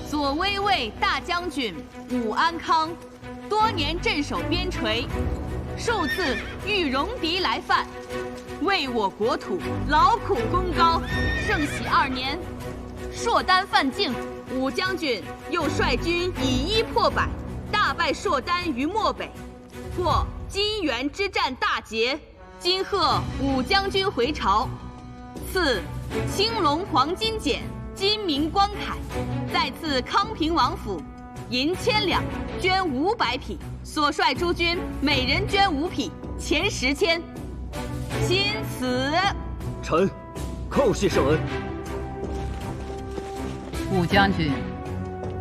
左威卫大将军武安康，多年镇守边陲，数次遇戎狄来犯，为我国土劳苦功高。圣喜2年，硕丹犯境，武将军又率军以一破百，大败硕丹于漠北，获金元之战大捷。今贺武将军回朝，赐青龙黄金简、金明光铠，再赐康平王府银1000两，绢500匹，所率诸军每人绢5匹，钱10千。钦此。臣叩谢圣恩。武将军，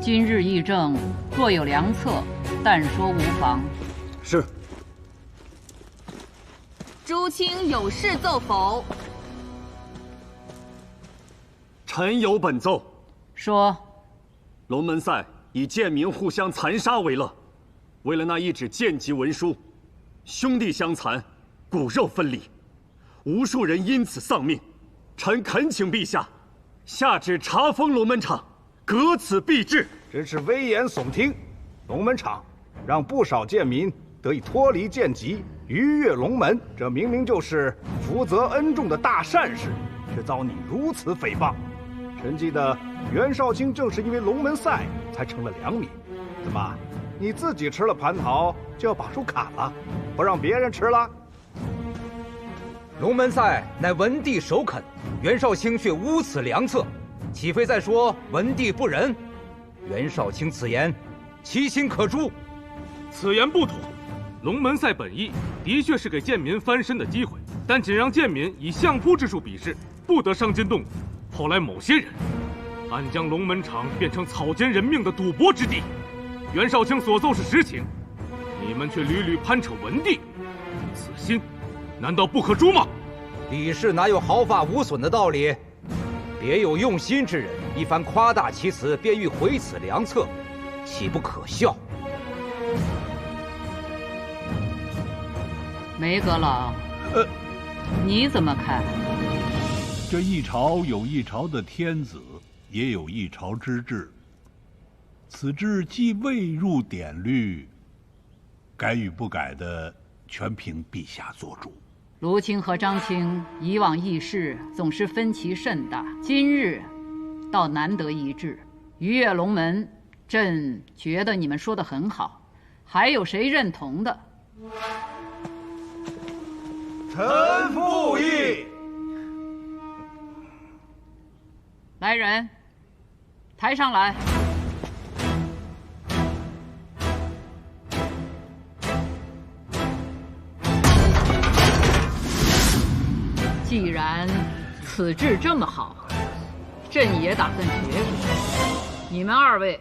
今日议政，若有良策，但说无妨。是。诸卿有事奏否？臣有本奏。说。龙门赛以贱民互相残杀为乐，为了那一纸贱籍文书，兄弟相残，骨肉分离，无数人因此丧命。臣恳请陛下下旨查封龙门场，革此弊制。真是危言耸听！龙门场让不少贱民得以脱离贱籍，逾越龙门，这明明就是福泽恩重的大善事，却遭你如此诽谤。臣记得袁绍卿正是因为龙门赛才成了良民。怎么，你自己吃了蟠桃就要把树砍了，不让别人吃了？龙门赛乃文帝首肯，袁绍卿却污此良策，岂非在说文帝不仁？袁绍卿此言，其心可诛。此言不妥。龙门赛本意的确是给贱民翻身的机会，但仅让贱民以相扑之术比试，不得伤筋动骨。后来某些人暗将龙门场变成草菅人命的赌博之地。袁绍卿所奏是实情，你们却屡屡攀扯文帝，此心难道不可诛吗？李氏哪有毫发无损的道理？别有用心之人一番夸大其词，便欲毁此良策，岂不可笑？梅阁老，你怎么看？这一朝有一朝的天子，也有一朝之治。此制既未入典律，改与不改的，全凭陛下做主。卢青和张青以往议事总是分歧甚大，今日倒难得一致。鱼跃龙门，朕觉得你们说的很好，还有谁认同的？臣附议。来人，抬上来。既然此志这么好，朕也打算学学。你们二位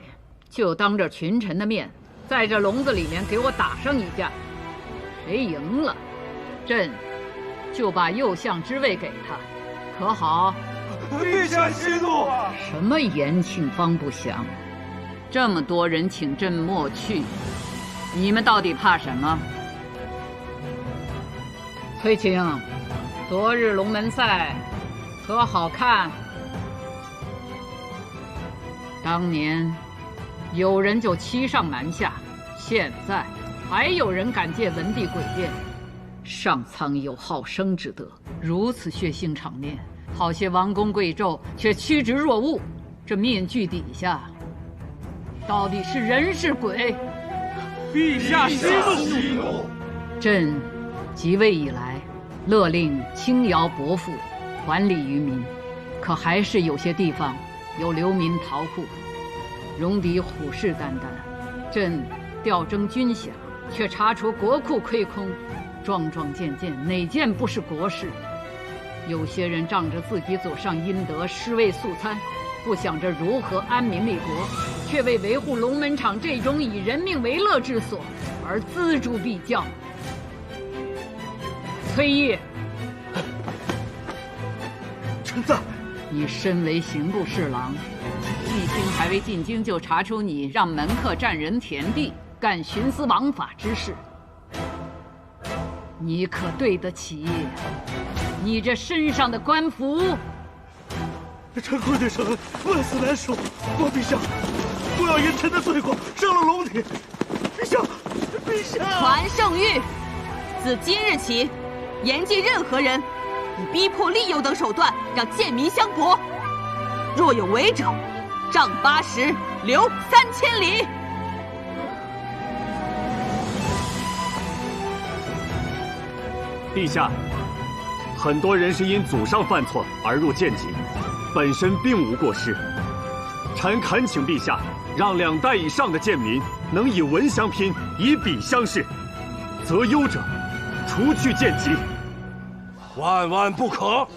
就当着群臣的面，在这笼子里面给我打上一架。谁赢了，朕就把右相之位给他，可好？陛下息怒。什么延庆方不详？这么多人请朕莫去，你们到底怕什么？崔青，昨日龙门赛可好看？当年有人就欺上瞒下，现在还有人敢借文帝诡辩。上苍有好生之德，如此血腥场面，好些王公贵胄却趋之若鹜。这面具底下，到底是人是鬼？陛下息怒！朕即位以来，勒令轻徭薄赋，还礼于民，可还是有些地方有流民逃户。戎狄虎视眈眈，朕调征军饷，却查出国库亏空，桩桩件件哪件不是国事？有些人仗着自己祖上阴德，尸位素餐，不想着如何安民立国，却为维护龙门场这种以人命为乐之所而锱铢必较。崔毅，臣在。你身为刑部侍郎，一经还未进京就查出你让门客占人田地，干徇私枉法之事，你可对得起你这身上的官服？臣跪对圣恩，万死难赎。国陛下，不要因臣的罪过伤了龙体。陛下，陛下！传圣谕，自今日起，严禁任何人以逼迫、利诱等手段让贱民相搏，若有违者，杖80，流3000里。陛下，很多人是因祖上犯错而入贱籍，本身并无过失。臣恳请陛下，让2代以上的贱民能以文相拼，以笔相视，择优者除去贱籍。万万不可！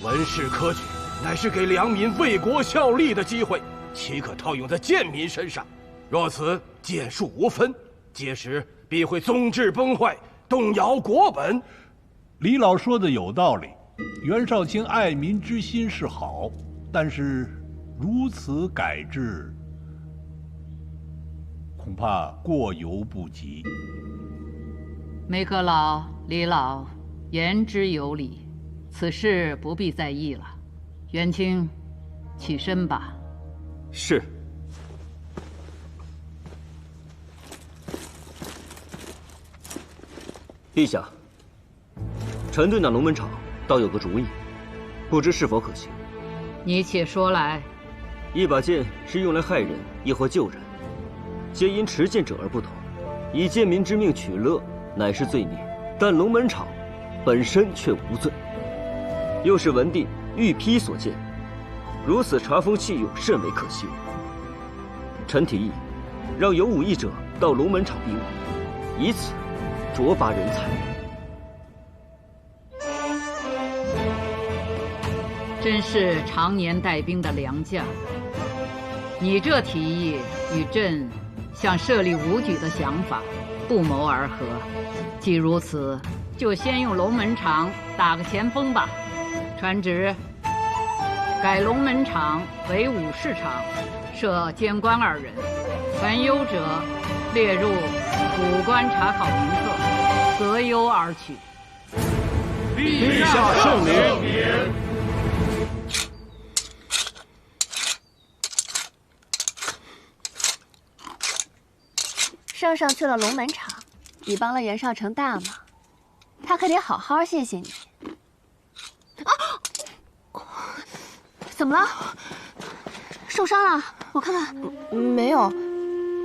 文士科举乃是给良民为国效力的机会，岂可套用在贱民身上？若此剑术无分，届时必会宗制崩坏，动摇国本。李老说的有道理，袁绍卿爱民之心是好，但是如此改制，恐怕过犹不及。梅阁老、李老言之有理，此事不必在意了。元清，起身吧。是。陛下，臣对那龙门场倒有个主意，不知是否可行。你且说来。一把剑是用来害人，亦或救人，皆因持剑者而不同。以贱民之命取乐，乃是罪孽，但龙门场本身却无罪，又是文帝御批所建，如此查封弃用，甚为可惜。臣提议，让有武艺者到龙门场比武，以此卓拔人才。真是常年带兵的良将，你这提议与朕想设立武举的想法不谋而合。既如此，就先用龙门场打个前锋吧。传旨，改龙门场为武士场，设监官2人，凡优者列入武官查考名册，择优而取。陛下圣明。圣上去了龙门场，你帮了袁绍成大忙，他可得好好谢谢你。怎么了？受伤了？我看看。没有，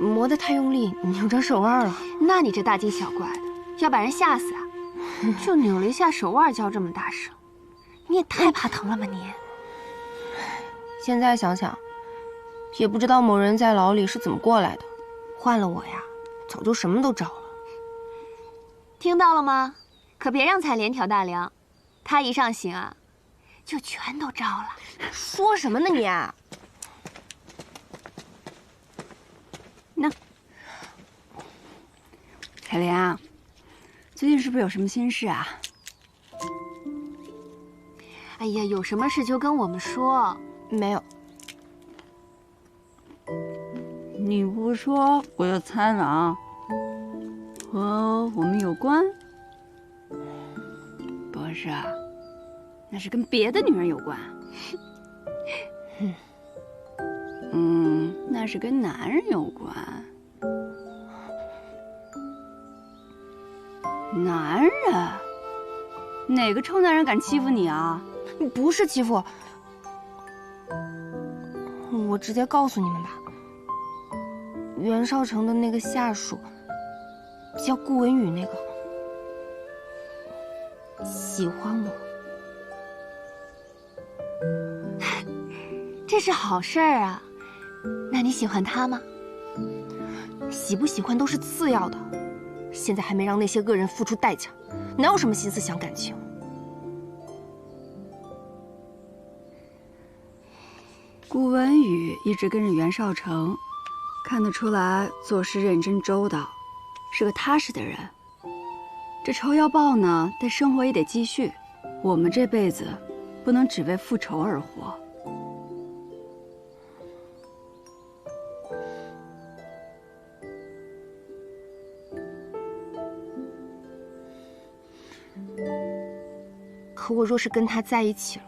磨得太用力，扭着手腕了。那你这大惊小怪的，要把人吓死啊！就扭了一下手腕，叫这么大声，你也太怕疼了吧你！现在想想，也不知道某人在牢里是怎么过来的。换了我呀，早就什么都招了。听到了吗？可别让彩莲挑大梁，他一上刑啊，就全都招了。说什么呢你？那彩莲啊，最近是不是有什么心事啊？哎呀，有什么事就跟我们说。没有。你不说我就猜了啊。和我们有关？不是啊，那是跟别的女人有关。那是跟男人有关。男人？哪个臭男人敢欺负你啊？不是欺负，我直接告诉你们吧。袁绍成的那个下属，叫顾文宇那个，喜欢我。这是好事儿啊。那你喜欢他吗？喜不喜欢都是次要的，现在还没让那些恶人付出代价，哪有什么心思想感情？顾文宇一直跟着袁绍成，看得出来做事认真周到，是个踏实的人。这仇要报呢，但生活也得继续。我们这辈子不能只为复仇而活。可我若是跟他在一起了，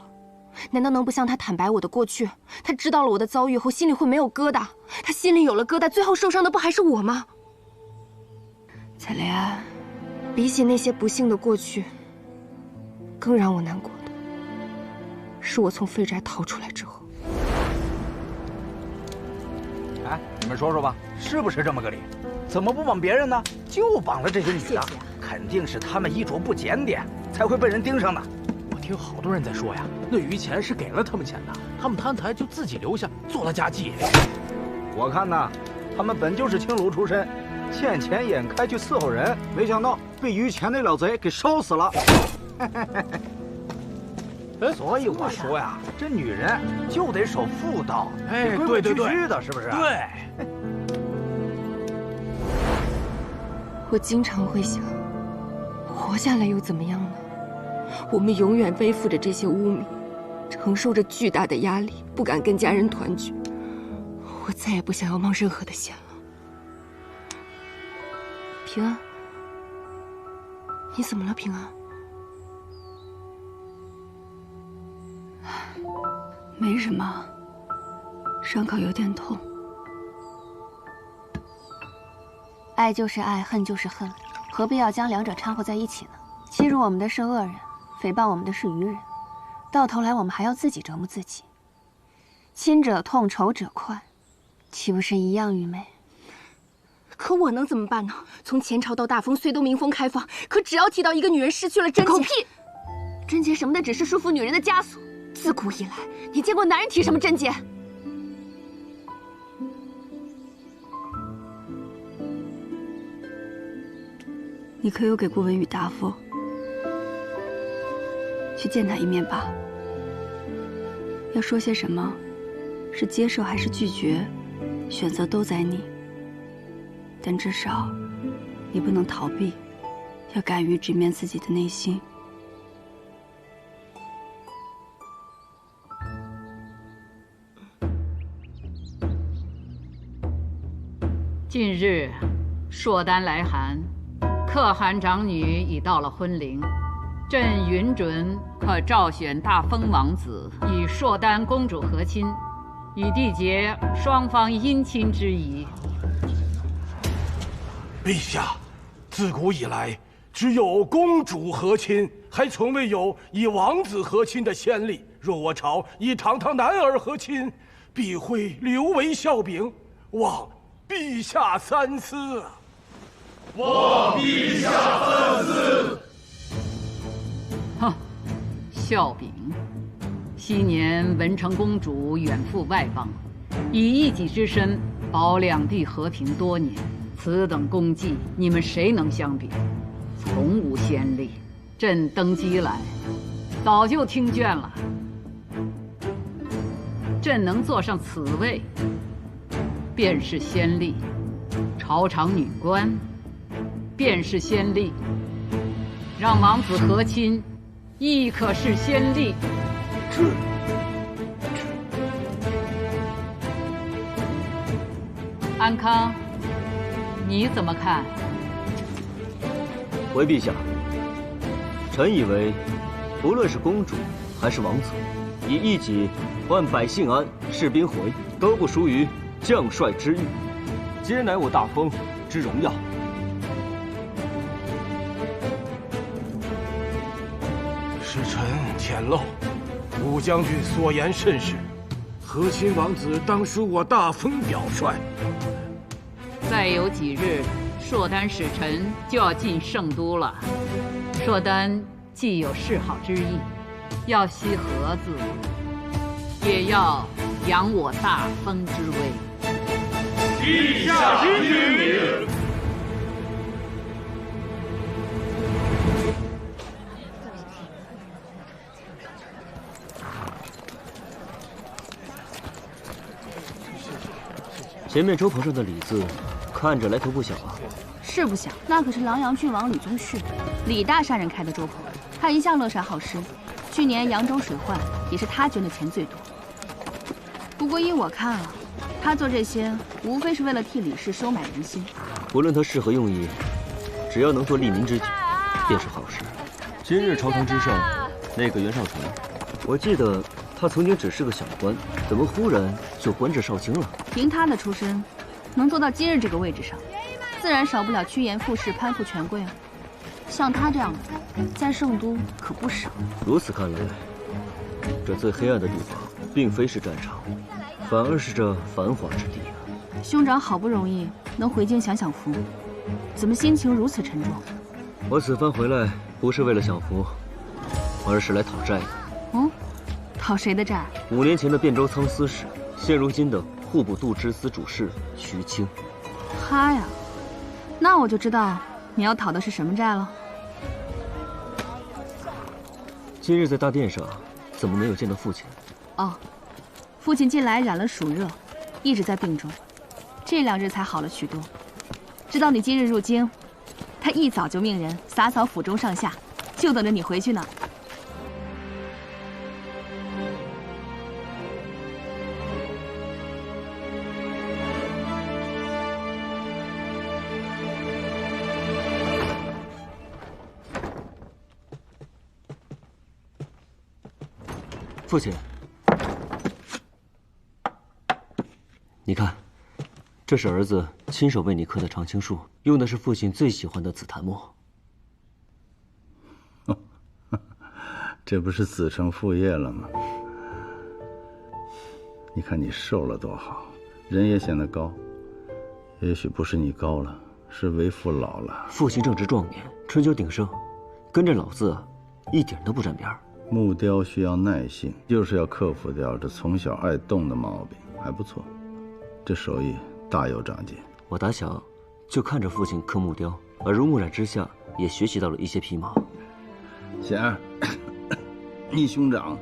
难道能不向他坦白我的过去？他知道了我的遭遇后，心里会没有疙瘩？他心里有了疙瘩，最后受伤的不还是我吗？彩莲，比起那些不幸的过去，更让我难过的是我从废宅逃出来之后。哎，你们说说吧，是不是这么个理？怎么不绑别人呢？就绑了这些女的，肯定是她们衣着不检点，才会被人盯上的。我听好多人在说呀，那余钱是给了他们钱的，他们贪财就自己留下做了家计。我看呐，他们本就是青楼出身，见钱眼开去伺候人，没想到被余钱那老贼给烧死了。所以我说呀，这女人就得守妇道，哎，规规矩矩的，是不是？对。我经常会想，活下来又怎么样呢？我们永远背负着这些污名，承受着巨大的压力，不敢跟家人团聚。我再也不想要冒任何的险了。平安，你怎么了？平安？没什么，伤口有点痛。爱就是爱，恨就是恨，何必要将两者掺和在一起呢？欺辱我们的是恶人，诽谤我们的是愚人，到头来我们还要自己折磨自己。亲者痛，仇者快，岂不是一样愚昧？可我能怎么办呢？从前朝到大封，虽都民风开放，可只要提到一个女人失去了贞洁，狗屁！贞洁什么的，只是束缚女人的枷锁。自古以来，你见过男人提什么贞洁？你可有给顾文宇答复？去见他一面吧。要说些什么，是接受还是拒绝，选择都在你。但至少，你不能逃避，要敢于直面自己的内心。近日，朔丹来函，可汗长女已到了婚龄，朕允准可召选大封王子与朔丹公主和亲，以缔结双方姻亲之谊。陛下，自古以来，只有公主和亲，还从未有以王子和亲的先例。若我朝以堂堂男儿和亲，必会留为笑柄，望陛下三思啊！望陛下三思。哼，笑柄。昔年文成公主远赴外邦，以一己之身保两地和平多年，此等功绩，你们谁能相比？从无先例。朕登基来，早就听倦了。朕能坐上此位，便是先例；朝场女官，便是先例；让王子和亲，亦可是先例。安康，你怎么看？回陛下，臣以为，不论是公主还是王子，以一己换百姓安、士兵回，都不输于将帅之誉，皆乃我大封之荣耀。是臣浅陋，武将军所言甚是，和亲王子当属我大封表率。再有几日，硕丹使臣就要进圣都了。硕丹既有示好之意，要惜盒子，也要扬我大封之威。陛下英明。前面粥棚上的李字，看着来头不小啊。是不小，那可是琅琊郡王李宗旭，李大善人开的粥棚，他一向乐善好施。去年扬州水患也是他捐的钱最多。不过依我看啊，他做这些无非是为了替李氏收买人心。不论他是何用意，只要能做利民之举，便是好事。今日朝堂之上，那个袁绍成，我记得他曾经只是个小官，怎么忽然就官至少卿了？凭他的出身，能做到今日这个位置上，自然少不了趋炎附势、攀附权贵啊。像他这样的，在圣都可不少。如此看来，这最黑暗的地方，并非是战场，反而是这繁华之地啊。兄长好不容易能回京享享福，怎么心情如此沉重？我此番回来，不是为了享福，而是来讨债的。哦，讨谁的债？5年前的汴州仓司使，现如今的户部度支司主事徐清。他呀，那我就知道你要讨的是什么债了。今日在大殿上，怎么没有见到父亲？哦，父亲近来染了暑热，一直在病中，这2日才好了许多。知道你今日入京，他一早就命人洒扫府中上下，就等着你回去呢。父亲，你看，这是儿子亲手为你刻的常青树，用的是父亲最喜欢的紫檀木。这不是子承父业了吗？你看你瘦了多好，人也显得高。也许不是你高了，是为父老了。父亲正值壮年，春秋鼎盛，跟着老子一点都不沾边儿。木雕需要耐性，就是要克服掉这从小爱动的毛病，还不错，这手艺大有长进。我打小就看着父亲刻木雕，耳濡目染之下，也学习到了一些皮毛。贤儿，你兄长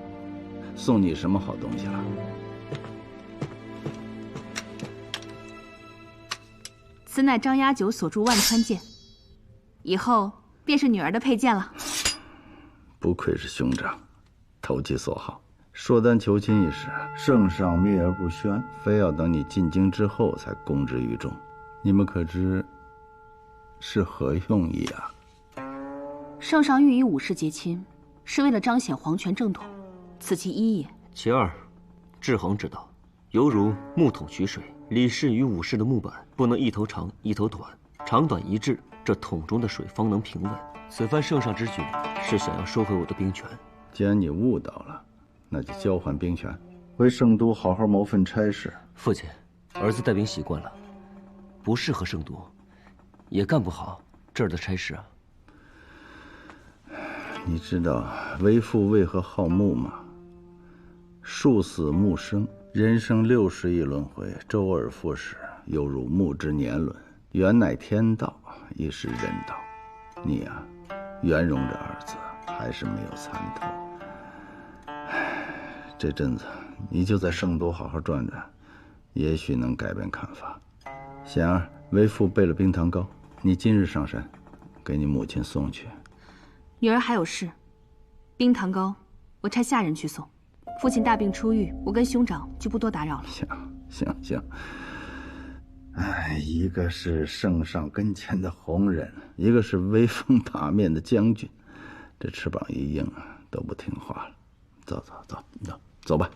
送你什么好东西了？此乃张押九所铸万川剑，以后便是女儿的佩剑了。不愧是兄长，投其所好。硕丹求亲一事，圣上秘而不宣，非要等你进京之后才公之于众。你们可知是何用意啊？圣上欲与武士结亲，是为了彰显皇权正统，此其一也。其二，制衡之道，犹如木桶取水，李氏与武士的木板不能一头长一头短，长短一致，这桶中的水方能平稳。此番圣上之举，是想要收回我的兵权。既然你悟到了，那就交换兵权，回圣都好好谋份差事。父亲，儿子带兵习惯了，不适合圣都，也干不好这儿的差事啊。你知道为父为何好木吗？树死木生，人生60亿轮回，周而复始，犹如木之年轮。缘乃天道，亦是人道。你呀，圆融这儿子还是没有参透。这阵子你就在圣都好好转转，也许能改变看法。贤儿，为父备了冰糖糕，你今日上山，给你母亲送去。女儿还有事，冰糖糕我差下人去送。父亲大病初愈，我跟兄长就不多打扰了。行。哎，一个是圣上跟前的红人，一个是威风八面的将军，这翅膀一硬啊，都不听话了。走吧。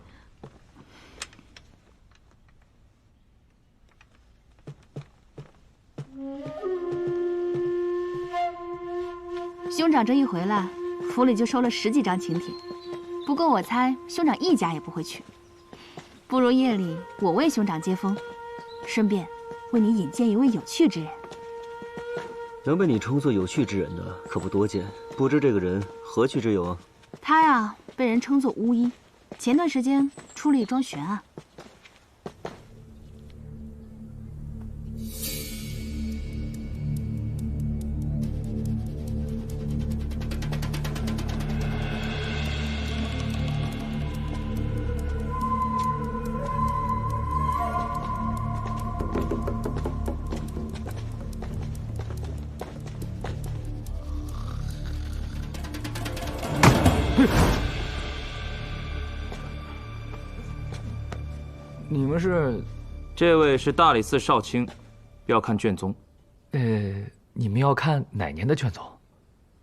兄长这一回来，府里就收了10几张请帖。不过我猜兄长一家也不会去，不如夜里我为兄长接风，顺便为你引荐一位有趣之人。能被你称作有趣之人的可不多见，不知这个人何趣之有啊？他呀，被人称作巫医，前段时间出了一桩悬案。你们是？这位是大理寺少卿，要看卷宗。你们要看哪年的卷宗？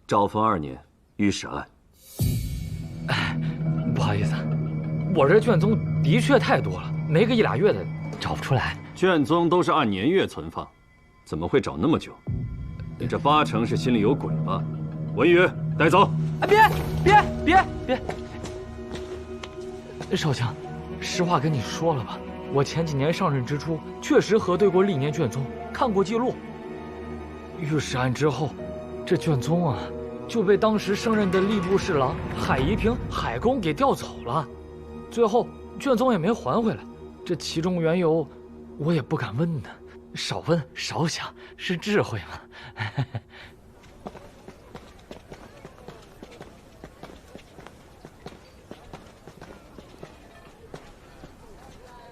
昭丰2年，御史案。不好意思，我这卷宗的确太多了，没个1、2月的找不出来。卷宗都是按年月存放，怎么会找那么久？你这8成是心里有鬼吧？文宇，带走。别！少卿，实话跟你说了吧，我前几年上任之初，确实核对过历年卷宗，看过记录。御史案之后，这卷宗啊，就被当时升任的吏部侍郎海宜平海公给调走了，最后卷宗也没还回来。这其中缘由，我也不敢问呢。少问少想是智慧嘛。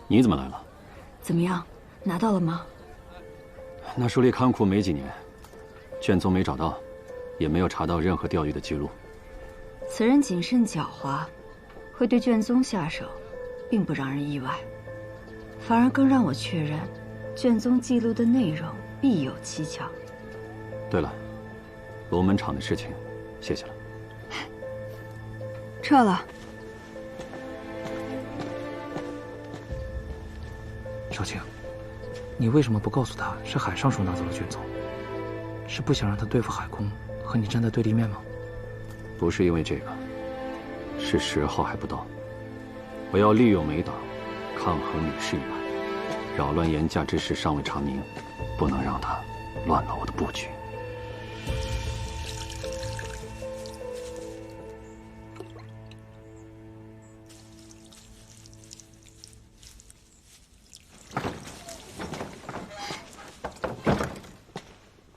你怎么来了？怎么样，拿到了吗？那书里看库没几年，卷宗没找到，也没有查到任何调阅的记录。此人谨慎狡猾，会对卷宗下手，并不让人意外，反而更让我确认，卷宗记录的内容必有蹊跷。对了，龙门场的事情，谢谢了。撤了。少卿，你为什么不告诉他是海尚书拿走了卷宗？是不想让他对付海公，和你站在对立面吗？不是因为这个，是时候还不到。我要利用美党，抗衡吕氏一脉，扰乱严家之事尚未查明，不能让他乱了我的布局。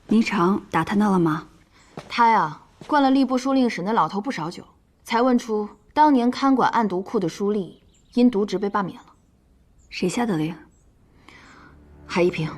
霓裳打探到了吗？他呀，灌了吏部书令史那老头不少酒，才问出当年看管案牍库的书吏因渎职被罢免了。谁下的令？海宜平。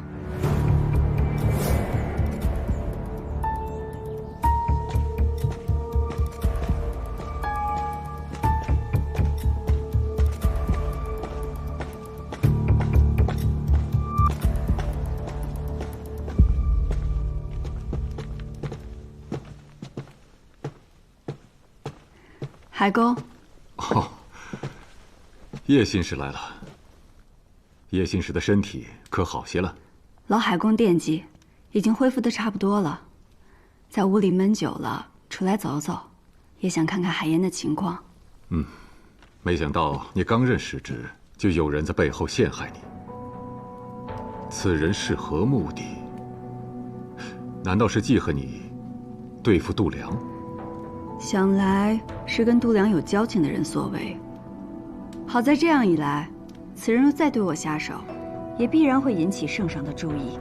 海公，哦，叶信使来了。叶信使的身体可好些了？老海公惦记，已经恢复的差不多了。在屋里闷久了，出来走走，也想看看海燕的情况。没想到你刚任使职，就有人在背后陷害你。此人是何目的？难道是记恨你对付度量？想来是跟度量有交情的人所为。好在这样一来，此人若再对我下手，也必然会引起圣上的注意。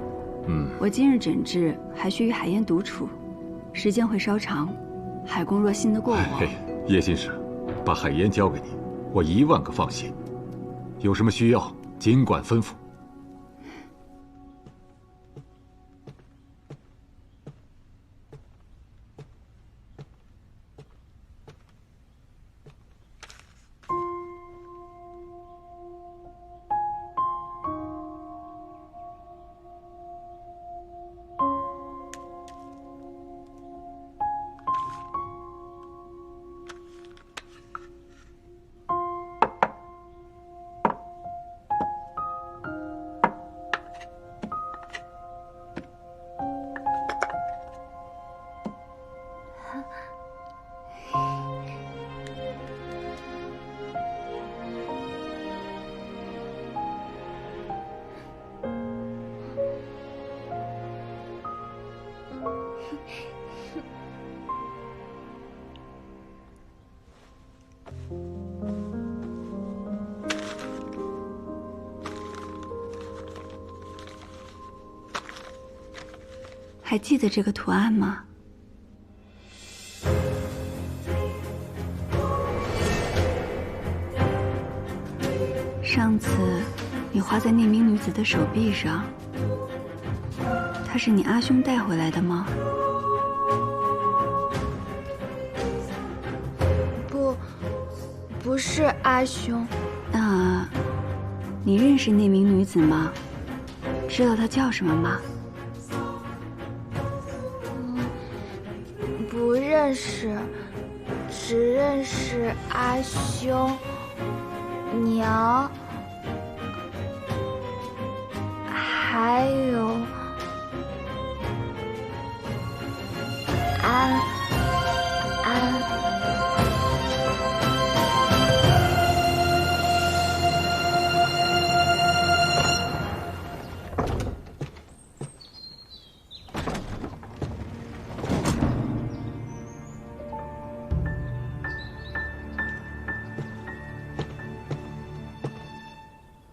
我今日诊治还需与海燕独处，时间会稍长。海公若信得过我，叶信使，把海燕交给你，我10000个放心。有什么需要，尽管吩咐。还记得这个图案吗？上次你画在那名女子的手臂上，她是你阿兄带回来的吗？不是阿兄。那，你认识那名女子吗？知道她叫什么吗？不认识，只认识阿兄、娘，还有安。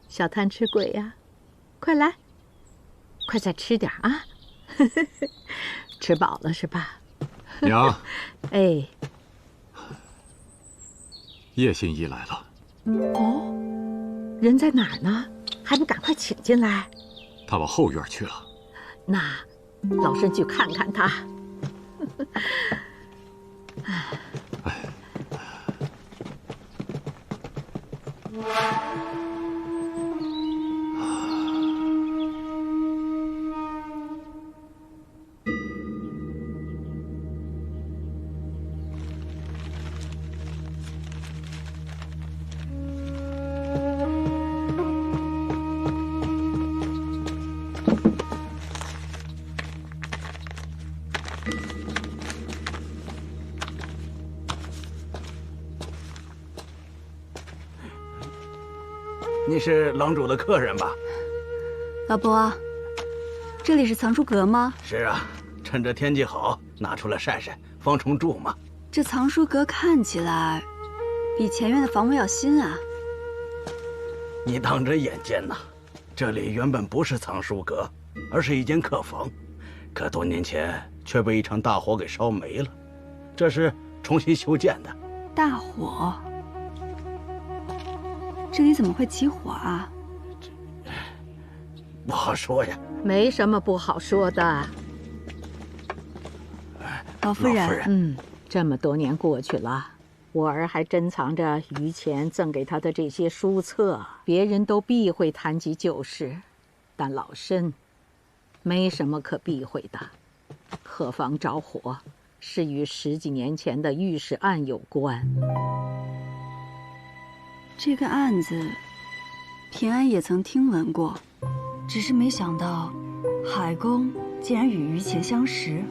小贪吃鬼呀，快来，快再吃点啊！吃饱了是吧？娘。哎，叶信义来了。哦，人在哪儿呢？还不赶快请进来？他往后院去了。那老身去看看他。你是郎主的客人吧？老伯，这里是藏书阁吗？是啊，趁着天气好，拿出来晒晒，防虫蛀嘛。这藏书阁看起来比前院的房屋要新啊。你当真眼尖呐！这里原本不是藏书阁，而是一间客房，可多年前却被一场大火给烧没了，这是重新修建的。大火？这里怎么会起火啊？不好说呀。没什么不好说的。老夫人，这么多年过去了，我儿还珍藏着于前赠给他的这些书册，别人都避讳谈及旧事，但老身没什么可避讳的。客房着火是与10几年前的御史案有关。这个案子，平安也曾听闻过，只是没想到海公竟然与于前相识。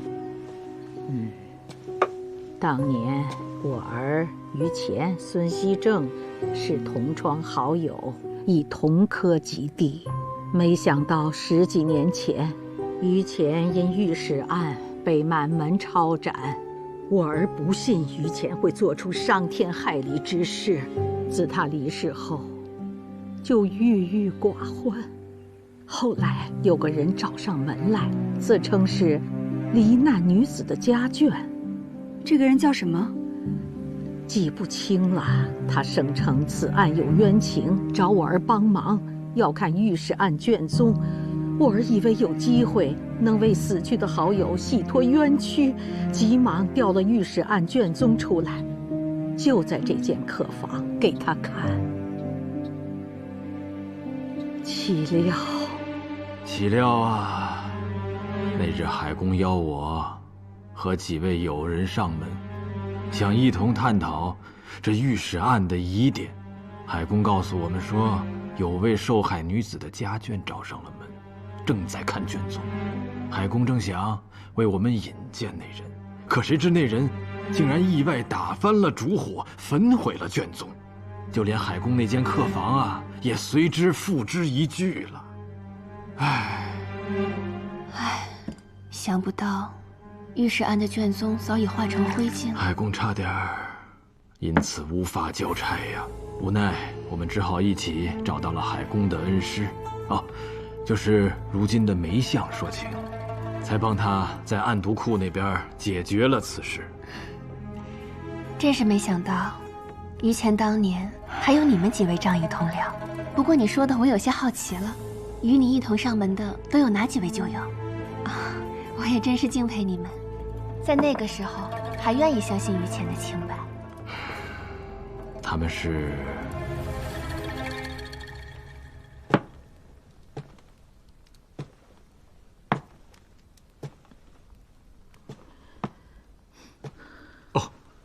当年我儿于前、孙熙正是同窗好友，亦同科及第。没想到10几年前，于谦因御史案被满门抄斩，我儿不信于谦会做出伤天害理之事。自他离世后，就郁郁寡欢。后来有个人找上门来，自称是罹难女子的家眷。这个人叫什么？记不清了。他声称此案有冤情，找我儿帮忙，要看御史案卷宗。我儿以为有机会能为死去的好友洗脱冤屈，急忙调了御史案卷宗出来，就在这间客房给他看。岂料啊，那日海公邀我和几位友人上门，想一同探讨这御史案的疑点。海公告诉我们说，有位受害女子的家眷找上了门，正在看卷宗。海公正想为我们引荐那人，可谁知那人竟然意外打翻了烛火，焚毁了卷宗，就连海公那间客房啊，也随之付之一炬了。想不到御史案的卷宗早已化成灰烬了。海公差点因此无法交差呀，无奈我们只好一起找到了海公的恩师，就是如今的梅相说情，才帮他在案牍库那边解决了此事。真是没想到，于谦当年还有你们几位仗义同僚。不过你说的我有些好奇了，与你一同上门的都有哪几位旧友？我也真是敬佩你们，在那个时候还愿意相信于谦的清白。他们是……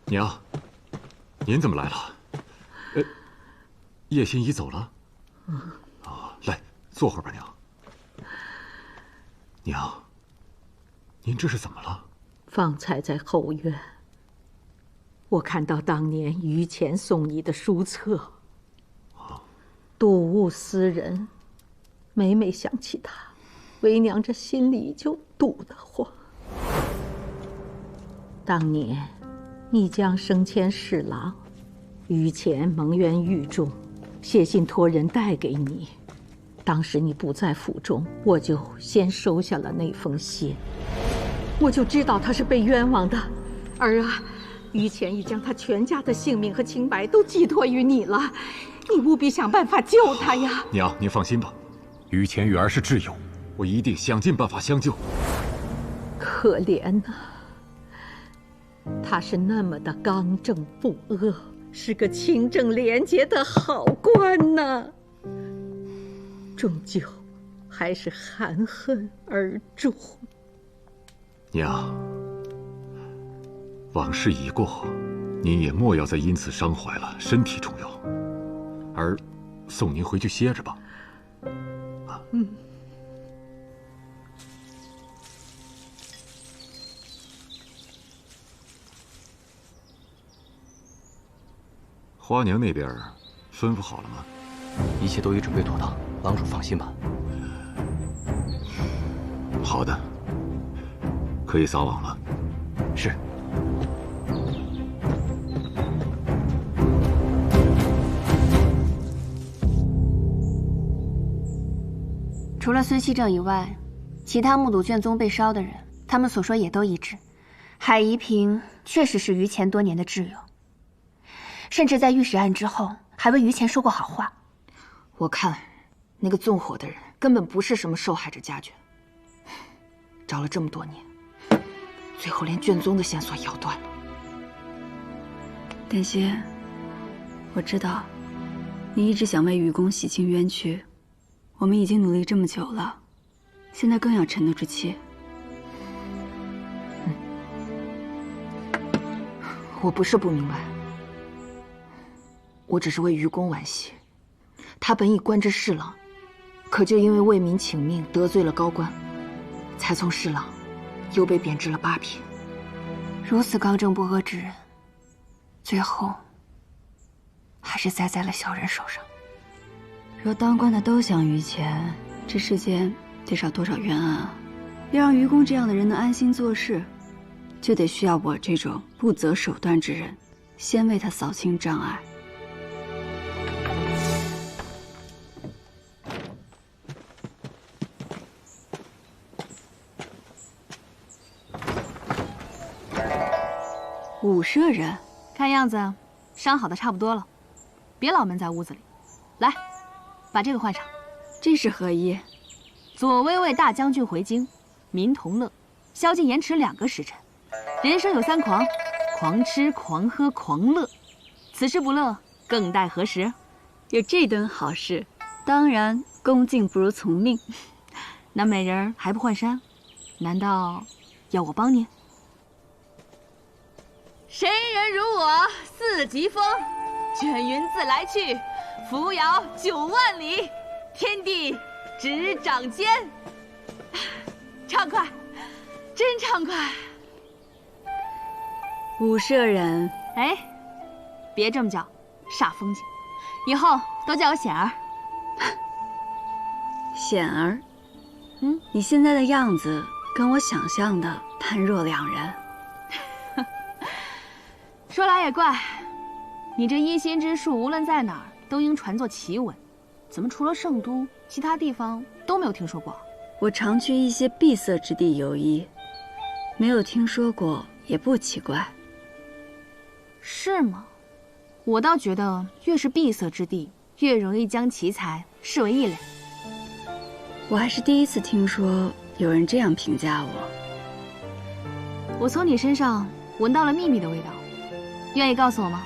娘，您怎么来了？叶心怡走了。来，坐会儿吧，娘。娘，您这是怎么了？方才在后院，我看到当年于谦送你的书册，睹物思人，每每想起他，为娘这心里就堵得慌。当年你将升迁侍郎，于谦蒙冤狱中，写信托人带给你。当时你不在府中，我就先收下了那封信。我就知道他是被冤枉的，儿啊，于谦已将他全家的性命和清白都寄托于你了，你务必想办法救他呀！娘，您放心吧，于谦与儿是挚友，我一定想尽办法相救。可怜呐，他是那么的刚正不阿，是个清正廉洁的好官呐，终究还是含恨而终。娘，往事已过，您也莫要再因此伤怀了，身体重要。儿送您回去歇着吧。花娘那边吩咐好了吗？一切都已准备妥当，郎主放心吧。好的，可以撒网了。是。除了孙熙正以外，其他目睹卷宗被烧的人，他们所说也都一致。海夷平确实是于谦多年的挚友，甚至在御史案之后，还为于谦说过好话。我看，那个纵火的人根本不是什么受害者家眷，找了这么多年，最后连卷宗的线索也要断了。丹心，我知道，你一直想为愚公洗清冤屈，我们已经努力这么久了，现在更要沉得住气。我不是不明白，我只是为愚公惋惜。他本已官至侍郎，可就因为为民请命得罪了高官，才从侍郎又被贬至了八品。如此刚正不阿之人，最后还是栽在了小人手上。若当官的都想于钱，这世间得少多少冤案啊！要让愚公这样的人能安心做事，就得需要我这种不择手段之人，先为他扫清障碍。武舍人，看样子伤好的差不多了，别老闷在屋子里。来，把这个换上。这是何意？左威卫大将军回京，民同乐，宵禁延迟2个时辰。人生有3狂：狂吃、狂喝、狂乐。此事不乐，更待何时？有这等好事，当然恭敬不如从命。那美人还不换衫？难道要我帮您？谁人如我4级风？卷云自来去，扶摇9万里。天地只掌间，畅快，真畅快。武舍人，哎，别这么叫，煞风景。以后都叫我显儿。显儿，你现在的样子跟我想象的判若两人。说来也怪，你这医仙之术无论在哪儿都应传作奇闻，怎么除了圣都，其他地方都没有听说过？我常去一些闭塞之地游医，没有听说过也不奇怪。是吗？我倒觉得越是闭塞之地，越容易将奇才视为异类。我还是第一次听说有人这样评价我。我从你身上闻到了秘密的味道，愿意告诉我吗？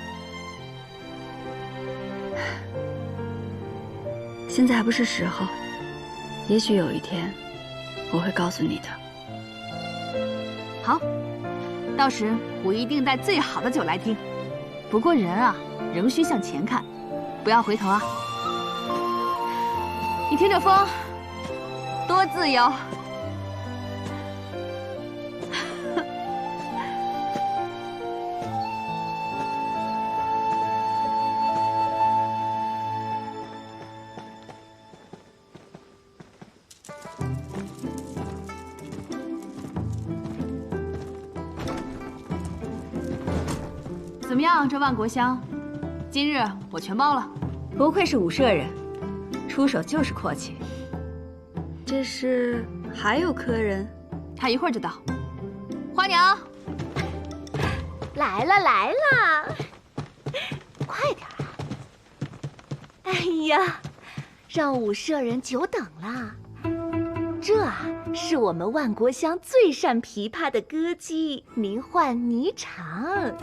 现在还不是时候，也许有一天我会告诉你的。好，到时我一定带最好的酒来听。不过人啊，仍需向前看，不要回头啊。你听着风，多自由。怎么样，这万国香，今日我全包了。不愧是武舍人，出手就是阔气。这是还有客人？他一会儿就到。花娘，来了来了，快点啊！哎呀，让武舍人久等了。这啊，是我们万国香最善琵琶的歌姬，名唤霓裳。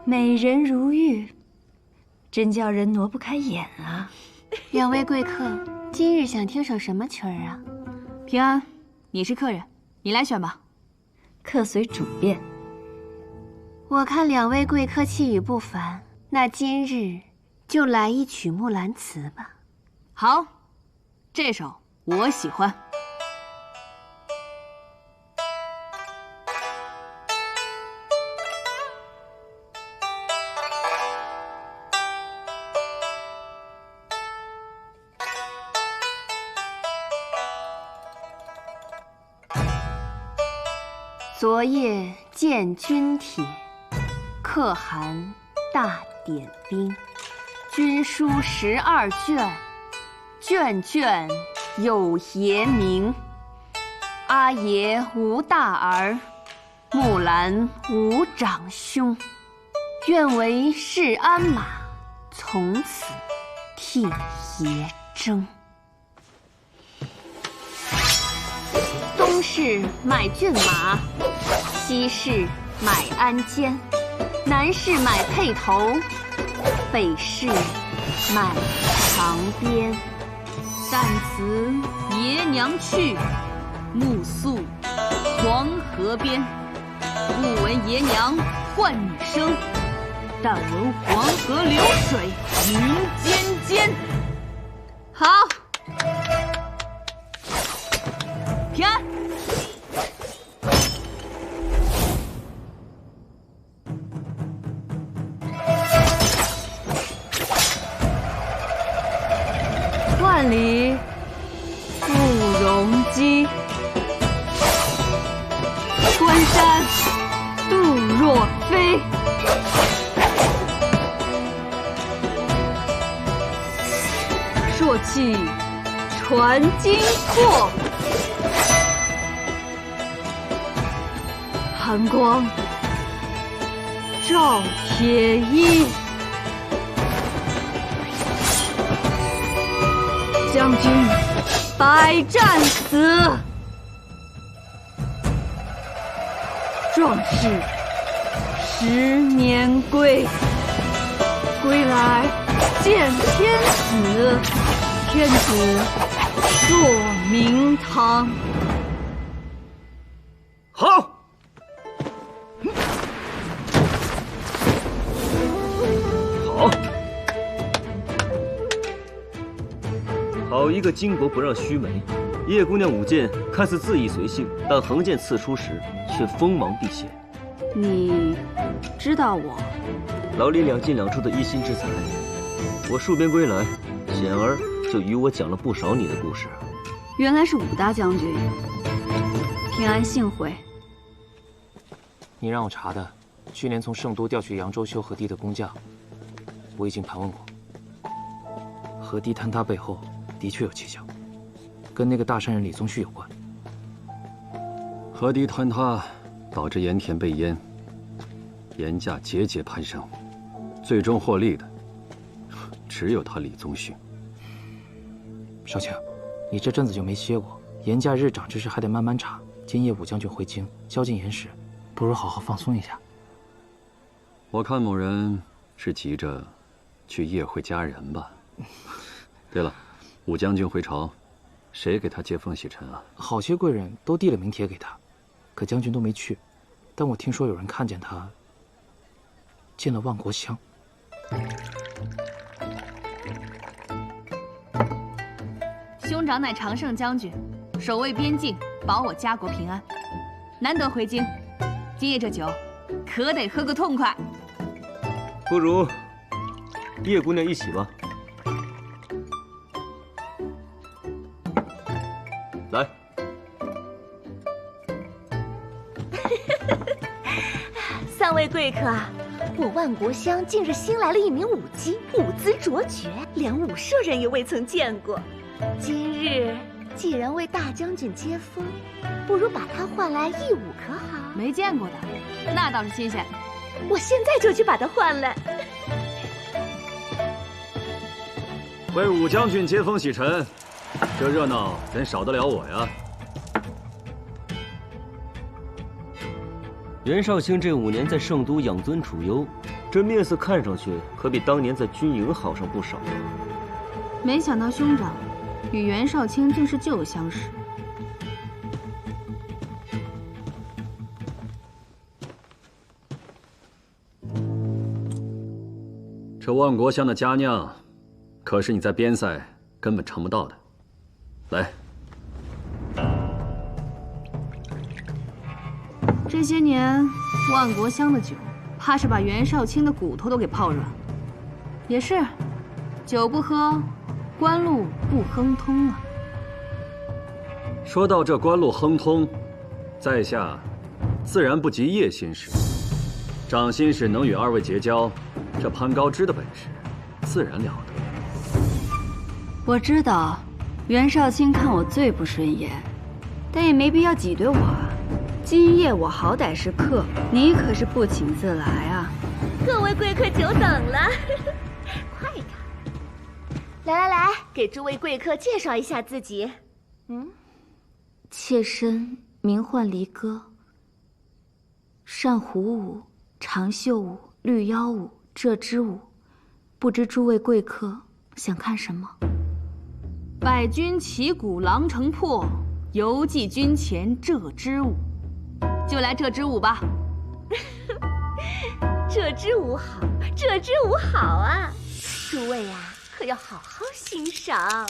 美人如玉，真叫人挪不开眼啊！两位贵客，今日想听首什么曲儿啊？平安，你是客人，你来选吧。客随主便。我看两位贵客气宇不凡，那今日就来一曲《木兰辞》吧。好，这首我喜欢。昨夜见军帖，可汗大点兵。军书12卷，卷卷有爷名。阿爷无大儿，木兰无长兄。愿为市鞍马，从此替爷征。东市买骏马，西市买鞍鞯，南市买辔头，北市买长鞭。但辞爷娘去，暮宿黄河边。不闻爷娘唤女声，但闻黄河流水云间间。好，平安。起芙蓉姬，关山杜若飞。朔气传金魄，寒光照铁衣。将军百战死，壮士10年归。归来见天子，天子坐明堂。好。好。好一个巾帼不让须眉！叶姑娘舞剑看似恣意随性，但横剑刺出时却锋芒毕现。你知道我？老李2进2出的一心之才，我戍边归来，显而就与我讲了不少你的故事。原来是武大将军，平安幸会。你让我查的，去年从圣都调去扬州修河堤的工匠，我已经盘问过。河堤坍塌背后的确有蹊跷，跟那个大善人李宗旭有关。河堤坍塌导致盐田被淹，盐价节节攀升，最终获利的只有他李宗旭。少卿，你这阵子就没歇过，盐价日涨之事还得慢慢查。今夜武将军回京，宵禁严实，不如好好放松一下。我看某人是急着去夜会佳人吧。对了，武将军回朝，谁给他接风洗尘啊？好些贵人都递了名帖给他，可将军都没去。但我听说有人看见他进了万国乡。兄长乃常胜将军，守卫边境，保我家国平安。难得回京，今夜这酒可得喝个痛快。不如叶姑娘一起吧。来，3位贵客啊，我万国乡近日新来了一名舞姬，舞姿卓绝，连武舍人也未曾见过。今日既然为大将军接风，不如把他唤来一舞可好？没见过的，那倒是新鲜。我现在就去把他唤来。为武将军接风洗尘，这热闹怎少得了我呀？袁绍卿这5年在圣都养尊处优，这面色看上去可比当年在军营好上不少。没想到兄长与袁绍卿竟是旧相识。这万国乡的佳酿，可是你在边塞根本尝不到的。来，这些年万国乡的酒，怕是把袁绍卿的骨头都给泡软。也是，酒不喝，官路不亨通啊。说到这官路亨通，在下自然不及叶新使。长新使能与2位结交，这攀高枝的本事，自然了得。我知道，袁绍卿看我最不顺眼，但也没必要挤兑我啊。今夜我好歹是客，你可是不请自来啊！各位贵客久等了，快点！来，给诸位贵客介绍一下自己。妾身名唤离歌，善胡舞、长袖舞、绿腰舞、鹧鸪舞，不知诸位贵客想看什么？百军旗鼓狼城破，犹记军前鹧鸪舞。就来鹧鸪舞吧。鹧鸪舞好，鹧鸪舞好啊！诸位啊，可要好好欣赏。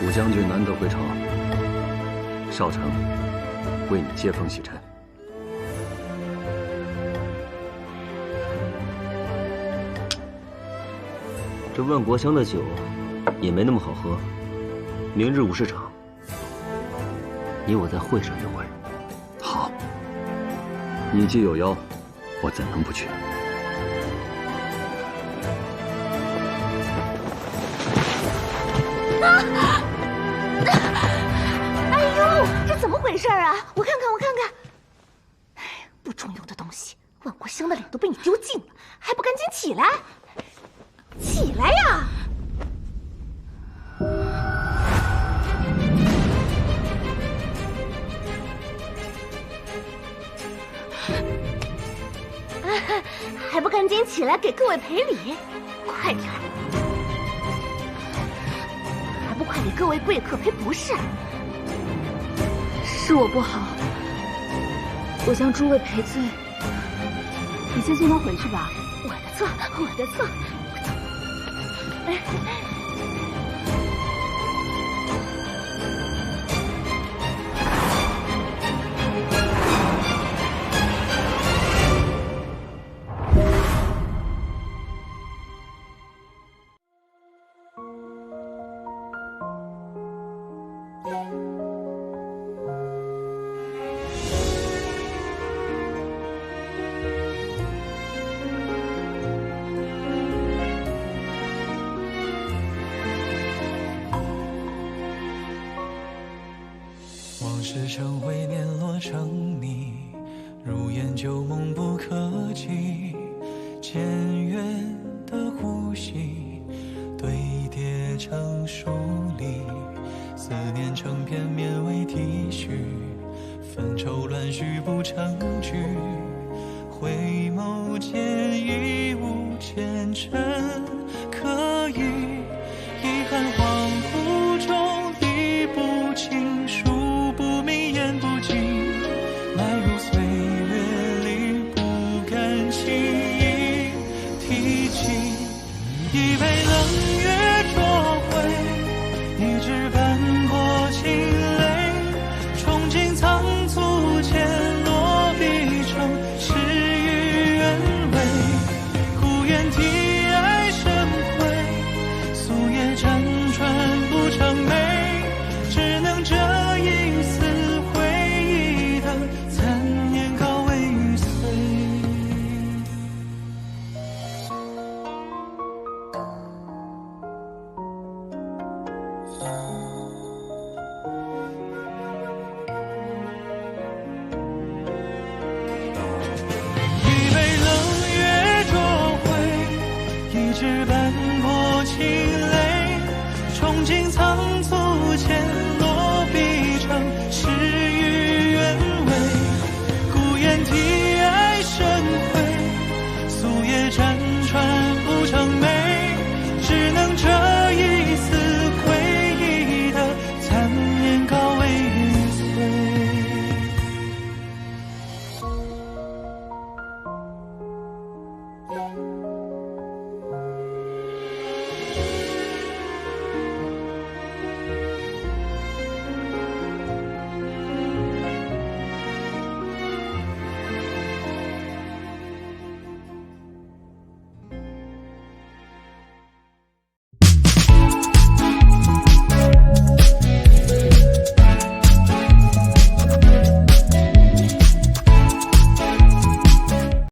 武将军难得回朝，少城为你接风洗尘。这万国香的酒也没那么好喝。明日武士场，你我在会上约会。好，你既有邀，我怎能不去？哎呦，这怎么回事啊？我看看，我看看。哎，不中用的东西，万国香的脸都被你丢尽了，还不赶紧起来！起来呀！还不赶紧起来给各位赔礼！快点儿！还不快给各位贵客赔不是？是我不好，我向诸位赔罪。你先送他回去吧。我的错，我的错。往事成灰，年落成泥，如烟旧梦